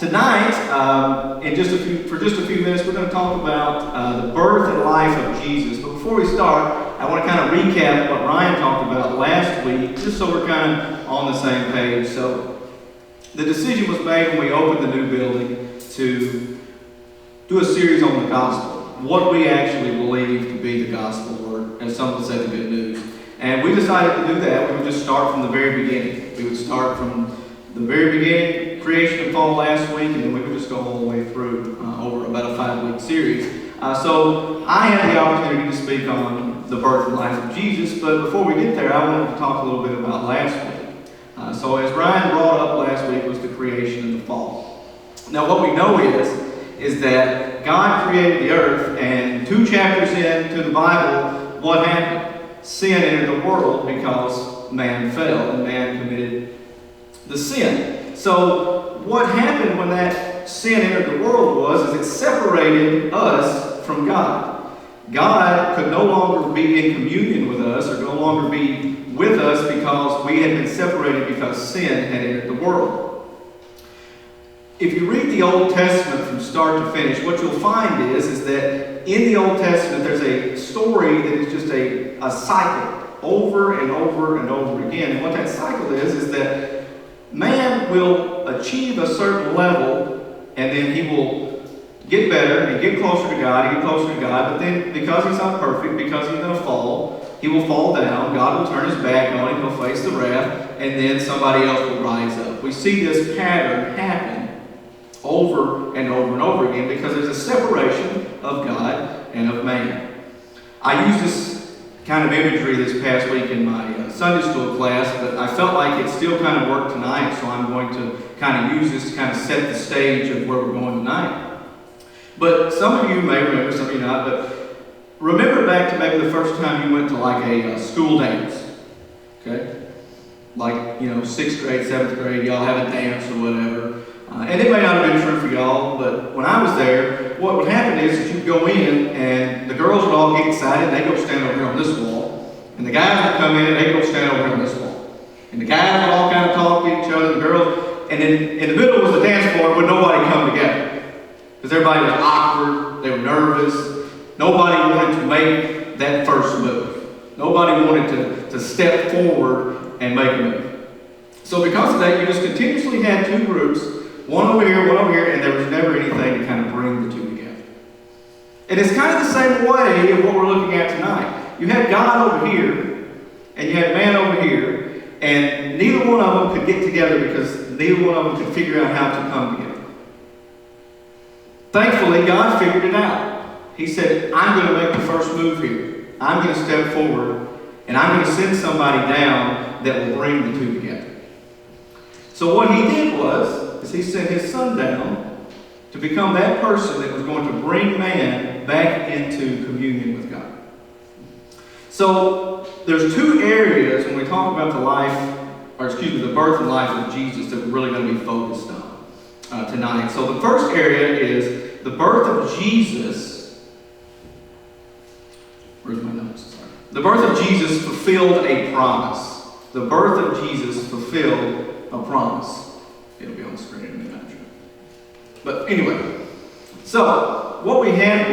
Tonight, for just a few minutes, we're going to talk about the birth and life of Jesus. But before we start, I want to kind of recap what Ryan talked about last week, just so we're kind of on the same page. So, the decision was made when we opened the new building to do a series on the gospel, what we actually believe to be the gospel, or as some would say, the good news. And we decided to do that. We would just start from the very beginning. We would start from the very beginning, creation and fall last week, and then we would just go all the way through over about a 5-week series. So I had the opportunity to speak on the birth and life of Jesus, but before we get there, I wanted to talk a little bit about last week. So as Ryan brought up last week was the creation and the fall. Now what we know is that God created the earth, and 2 chapters into the Bible, what happened? Sin entered the world because man fell and man committed the sin. So what happened when that sin entered the world is it separated us from God. God could no longer be in communion with us or no longer be with us because we had been separated because sin had entered the world. If you read the Old Testament from start to finish, what you'll find is that in the Old Testament there's a story that is just a cycle over and over and over again. And what that cycle is that man will achieve a certain level, and then he will get better and get closer to God, but then because he's not perfect, because he's going to fall, he will fall down, God will turn his back on him, he'll face the wrath, and then somebody else will rise up. We see this pattern happen over and over and over again because there's a separation of God and of man. I used this kind of imagery this past week in my Sunday school class, but I felt like it still kind of worked tonight, so I'm going to kind of use this to kind of set the stage of where we're going tonight. But some of you may remember, some of you not, but remember back to maybe the first time you went to like a school dance, okay? Like, 6th grade, 7th grade, y'all have a dance or whatever. And it may not have been true for y'all, but when I was there, what would happen is that you'd go in and the girls would all get excited and they'd go stand over here on this wall. And the guys would come in and they'd go stand over here on this wall. And the guys would all kind of talk to each other, the girls, and then in the middle was the dance floor where nobody come together. Because everybody was awkward, they were nervous. Nobody wanted to make that first move. Nobody wanted to step forward and make a move. So because of that, you just continuously had 2 groups, one over here, and there was never anything to kind of bring the 2 together. And it's kind of the same way of what we're looking at tonight. You had God over here, and you had man over here, and neither one of them could get together because neither one of them could figure out how to come together. Thankfully, God figured it out. He said, I'm going to make the first move here. I'm going to step forward, and I'm going to send somebody down that will bring the 2 together. So what he did is he sent his son down to become that person that was going to bring man back into communion with God. So there's 2 areas when we talk about the birth and life of Jesus that we're really going to be focused on tonight. So the first area is the birth of Jesus. Where's my notes? Sorry. The birth of Jesus fulfilled a promise. The birth of Jesus fulfilled a promise. It'll be on the screen in a minute. But anyway, so what we had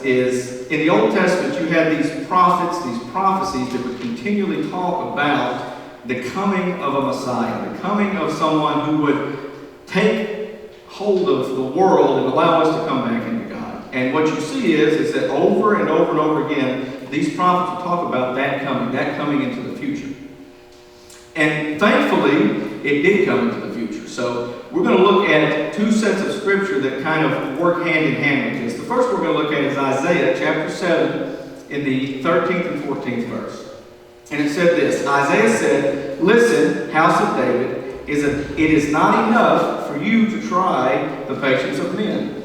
is in the Old Testament you had these prophets, these prophecies that would continually talk about the coming of a Messiah, the coming of someone who would take hold of the world and allow us to come back into God. And what you see is that over and over and over again, these prophets will talk about that coming into the future. And thankfully, it did come into the future. So we're going to look at 2 sets of scripture that kind of work hand in hand with this. The first we're going to look at is Isaiah chapter 7 in the 13th and 14th verse. And it said this, Isaiah said, "Listen, house of David, it is not enough for you to try the patience of men.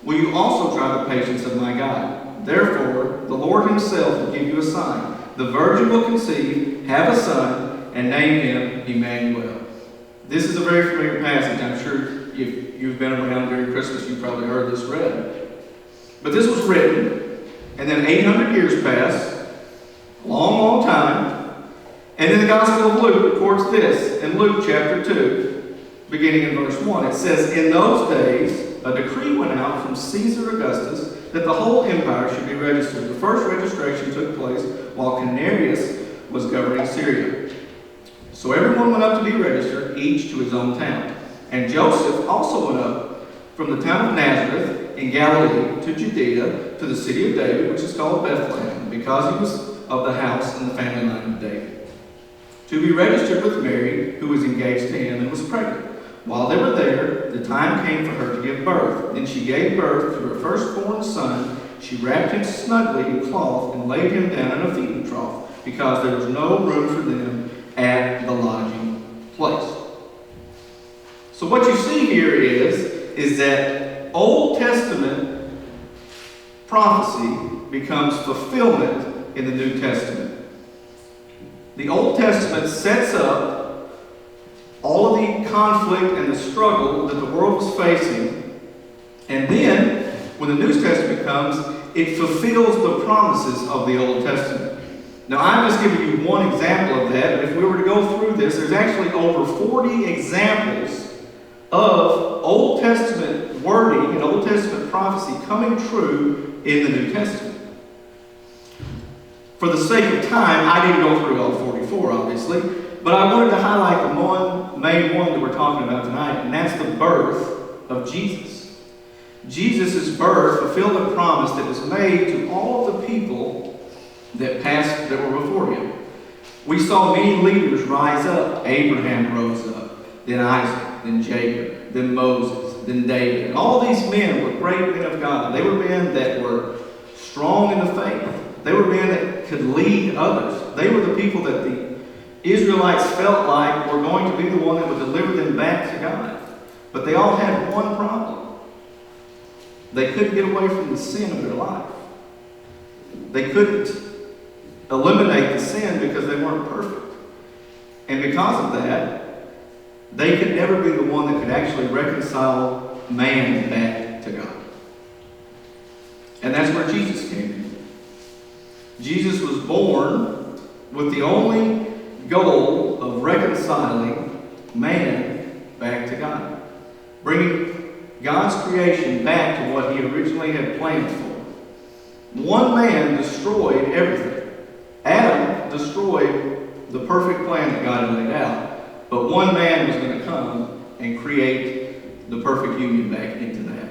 Will you also try the patience of my God? Therefore, the Lord himself will give you a sign. The virgin will conceive, have a son, and name him Emmanuel." This is a very familiar passage. I'm sure if you've been around during Christmas, you've probably heard this read. But this was written, and then 800 years passed, a long, long time, and then the Gospel of Luke records this in Luke chapter 2, beginning in verse 1. It says, "In those days, a decree went out from Caesar Augustus that the whole empire should be registered. The first registration took place while Quirinius was governing Syria. So everyone went up to be registered, each to his own town. And Joseph also went up from the town of Nazareth in Galilee to Judea, to the city of David, which is called Bethlehem, because he was of the house and the family line of David, to be registered with Mary, who was engaged to him and was pregnant. While they were there, the time came for her to give birth. Then she gave birth to her firstborn son. She wrapped him snugly in cloth and laid him down in a feeding trough, because there was no room for them at the lodging place." So what you see here is that Old Testament prophecy becomes fulfillment in the New Testament. The Old Testament sets up all of the conflict and the struggle that the world was facing, and then when the New Testament comes, it fulfills the promises of the Old Testament. Now, I'm just giving you one example of that, but if we were to go through this, there's actually over 40 examples of Old Testament wording and Old Testament prophecy coming true in the New Testament. For the sake of time, I didn't go through all 44, obviously, but I wanted to highlight the main one that we're talking about tonight, and that's the birth of Jesus. Jesus' birth fulfilled a promise that was made to all of the people that were before him. We saw many leaders rise up. Abraham rose up, then Isaac, then Jacob, then Moses, then David. And all these men were great men of God. They were men that were strong in the faith. They were men that could lead others. They were the people that the Israelites felt like were going to be the one that would deliver them back to God. But they all had one problem. They couldn't get away from the sin of their life. They couldn't eliminate the sin because they weren't perfect. And because of that, they could never be the one that could actually reconcile man back to God. And that's where Jesus came in. Jesus was born with the only goal of reconciling man back to God, bringing God's creation back to what he originally had planned for. One man destroyed everything. Adam destroyed the perfect plan that God had laid out, but one man was going to come and create the perfect union back into that,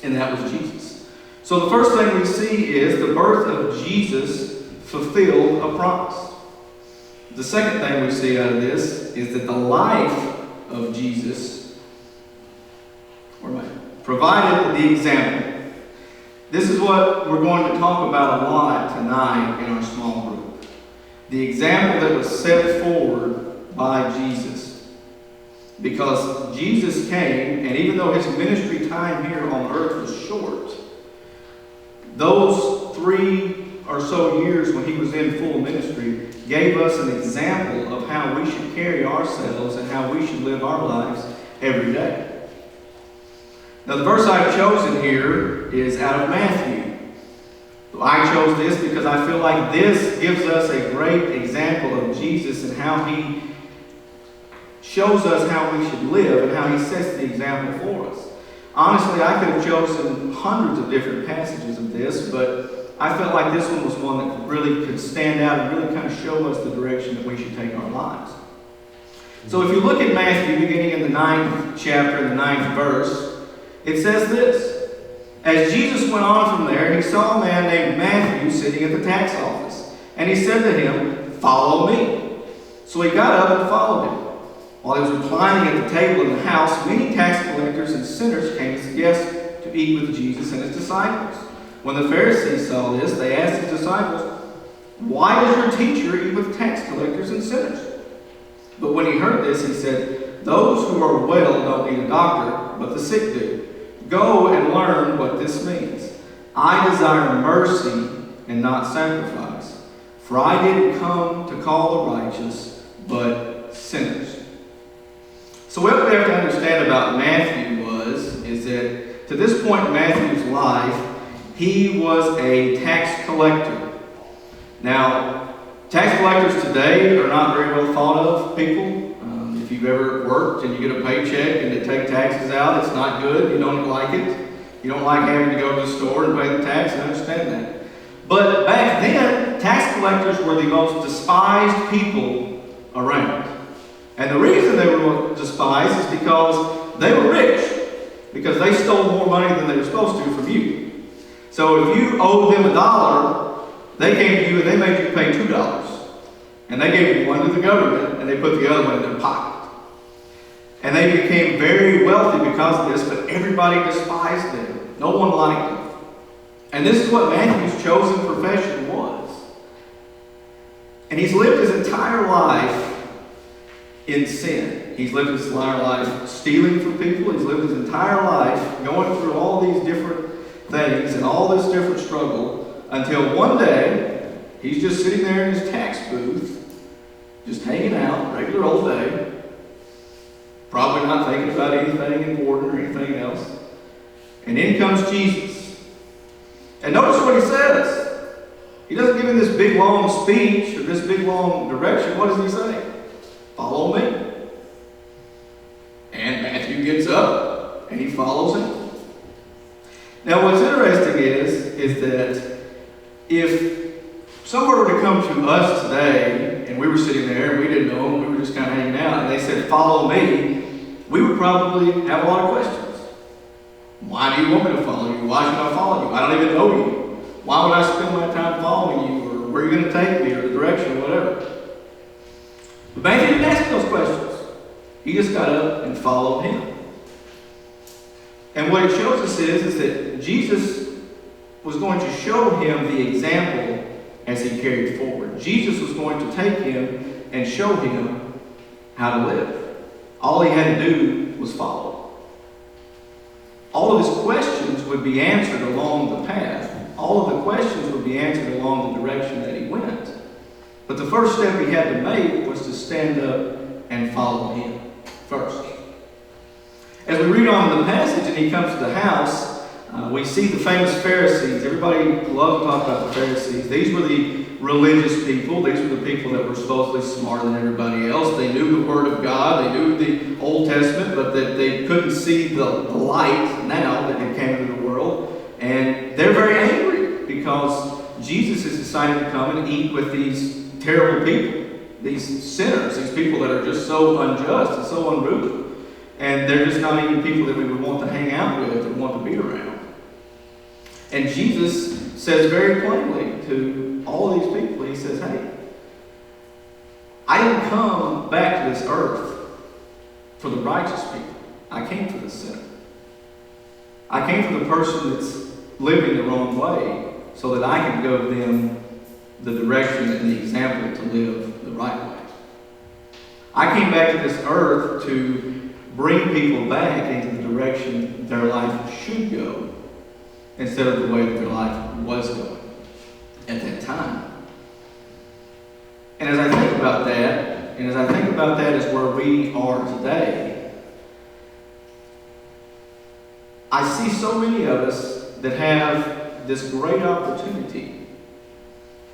and that was Jesus. So the first thing we see is the birth of Jesus fulfilled a promise. The second thing we see out of this is that the life of Jesus provided the example. This is what we're going to talk about a lot tonight in our small group. The example that was set forward by Jesus. Because Jesus came, and even though his ministry time here on earth was short, those 3 or so years when he was in full ministry gave us an example of how we should carry ourselves and how we should live our lives every day. Now, the verse I've chosen here is out of Matthew. I chose this because I feel like this gives us a great example of Jesus and how he shows us how we should live and how he sets the example for us. Honestly, I could have chosen hundreds of different passages of this, but I felt like this one was one that really could stand out and really kind of show us the direction that we should take our lives. So if you look at Matthew, beginning in the 9th chapter, the 9th verse, it says this: "As Jesus went on from there, he saw a man named Matthew sitting at the tax office. And he said to him, 'Follow me.' So he got up and followed him. While he was reclining at the table in the house, many tax collectors and sinners came as guests to eat with Jesus and his disciples. When the Pharisees saw this, they asked his disciples, 'Why does your teacher eat with tax collectors and sinners?' But when he heard this, he said, 'Those who are well don't need a doctor, but the sick do. Go and learn what this means. I desire mercy and not sacrifice, for I didn't come to call the righteous, but sinners.'" So what we have to understand about Matthew is that to this point in Matthew's life, he was a tax collector. Now, tax collectors today are not very well thought of people. If you you've ever worked and you get a paycheck and they take taxes out, it's not good. You don't like it. You don't like having to go to the store and pay the tax. I understand that. But back then, tax collectors were the most despised people around. And the reason they were despised is because they were rich. Because they stole more money than they were supposed to from you. So if you owed them $1, they came to you and they made you pay $2. And they gave one to the government and they put the other one in their pocket. And they became very wealthy because of this, but everybody despised them. No one liked them. And this is what Matthew's chosen profession was. And he's lived his entire life in sin. He's lived his entire life stealing from people. He's lived his entire life going through all these different things and all this different struggle until one day he's just sitting there in his tax booth, just hanging out, regular old day, probably not thinking about anything important or anything else. And in comes Jesus. And notice what he says. He doesn't give him this big long speech or this big long direction. What does he say? Follow me. And Matthew gets up and he follows him. Now what's interesting is that if someone were to come to us today and we were sitting there and we didn't know them, we were just kind of hanging out, and they said, follow me, we would probably have a lot of questions. Why do you want me to follow you? Why should I follow you? I don't even know you. Why would I spend my time following you? Or where are you going to take me? Or the direction, or whatever. But Matthew didn't ask those questions. He just got up and followed him. And what it shows us is that Jesus was going to show him the example as he carried forward. Jesus was going to take him and show him how to live. All he had to do was follow. All of his questions would be answered along the path. All of the questions would be answered along the direction that he went. But the first step he had to make was to stand up and follow him first. As we read on in the passage and he comes to the house, we see the famous Pharisees. Everybody loves to talk about the Pharisees. These were the religious people. These were the people that were supposedly smarter than everybody else. They knew the Word of God. They knew the Old Testament, but that they couldn't see the light now that had came into the world. And they're very angry because Jesus has decided to come and eat with these terrible people, these sinners, these people that are just so unjust and so unruly. And they're just not even people that we would want to hang out with or want to be around. And Jesus says very plainly to all of these people, he says, hey, I didn't come back to this earth for the righteous people. I came for the sinner. I came for the person that's living the wrong way so that I can go them the direction and the example to live the right way. I came back to this earth to bring people back into the direction their life should go instead of the way that their life was going at that time. And as I think about that, as where we are today, I see so many of us that have this great opportunity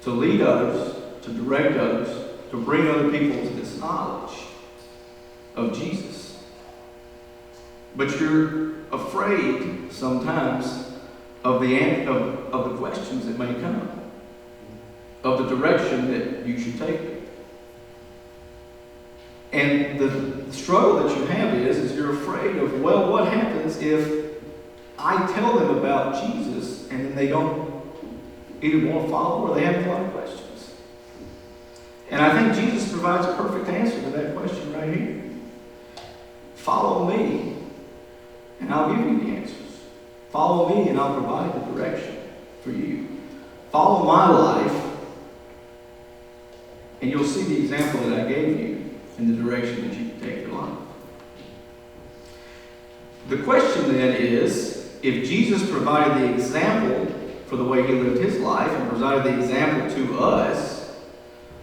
to lead others, to direct others, to bring other people to this knowledge of Jesus. But you're afraid sometimes of the questions that may come, of the direction that you should take it. And the struggle that you have is you're afraid of, well, what happens if I tell them about Jesus and then they don't either want to follow or they have a lot of questions? And I think Jesus provides a perfect answer to that question right here. Follow me, and I'll give you the answers. Follow me, and I'll provide the direction for you. Follow my life, and you'll see the example that I gave you in the direction that you can take your life. The question then is, if Jesus provided the example for the way he lived his life and provided the example to us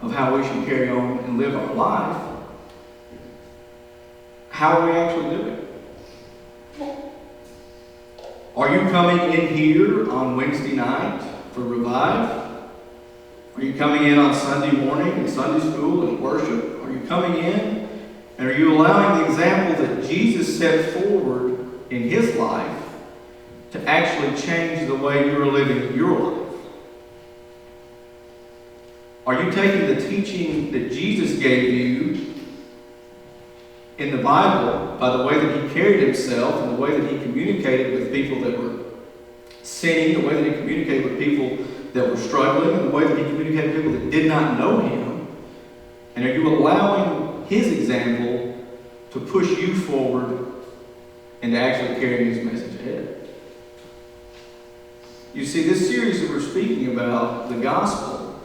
of how we should carry on and live our life, how are we actually doing? Are you coming in here on Wednesday night for Revive? Are you coming in on Sunday morning in Sunday school and worship? Are you coming in And are you allowing the example that Jesus set forward in his life to actually change the way you're living your life? Are you taking the teaching that Jesus gave you in the Bible by the way that he carried himself and the way that he communicated with people that were sinning, the way that he communicated with people that were struggling, and the way that he communicated with people that did not know him? And are you allowing his example to push you forward and to actually carry his message ahead? You see, this series that we're speaking about, the gospel,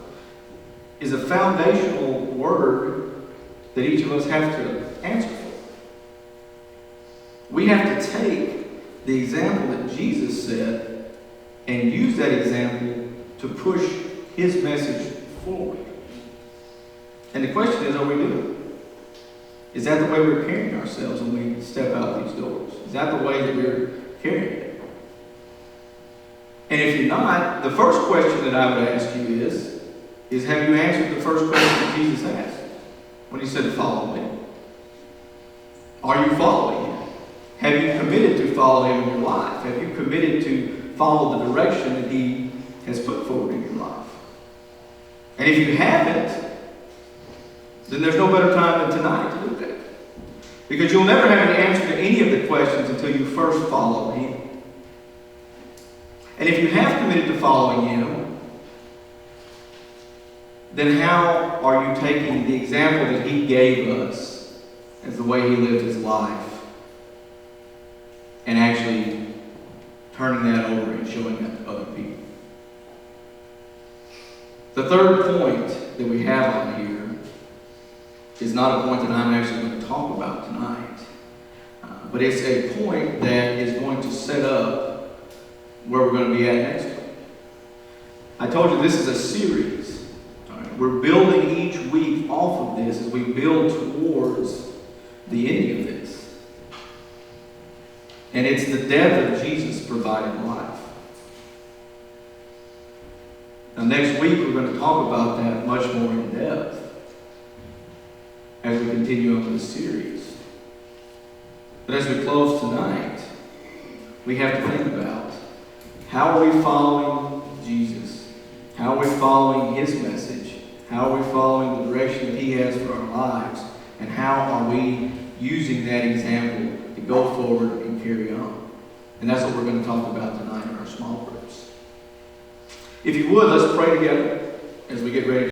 is a foundational word that each of us have to answer for. We have to take the example that Jesus set and use that example to push his message forward. And the question is, are we doing it? Is that the way we're carrying ourselves when we step out these doors? Is that the way that we're carrying it? And if you're not, the first question that I would ask you is have you answered the first question that Jesus asked when he said, follow me? Are you following him? Have you committed to follow him in your life? Have you committed to follow the direction that he has put forward in your life? And if you haven't, then there's no better time than tonight to do that. Because you'll never have an answer to any of the questions until you first follow him. And if you have committed to following him, then how are you taking the example that he gave us as the way he lived his life and actually turning that over and showing that to other people? The third point that we have on here is not a point that I'm actually going to talk about tonight, but it's a point that is going to set up where we're going to be at next week. I told you this is a series. All right? We're building each week off of this as we build towards the ending of this. And it's the death of Jesus providing life. Now next week we're going to talk about that much more in depth as we continue on this series. But as we close tonight, we have to think about, how are we following Jesus? How are we following his message? How are we following the direction that he has for our lives? And how are we using that example to go forward and carry on? And that's what we're going to talk about tonight in our small groups. If you would, let's pray together as we get ready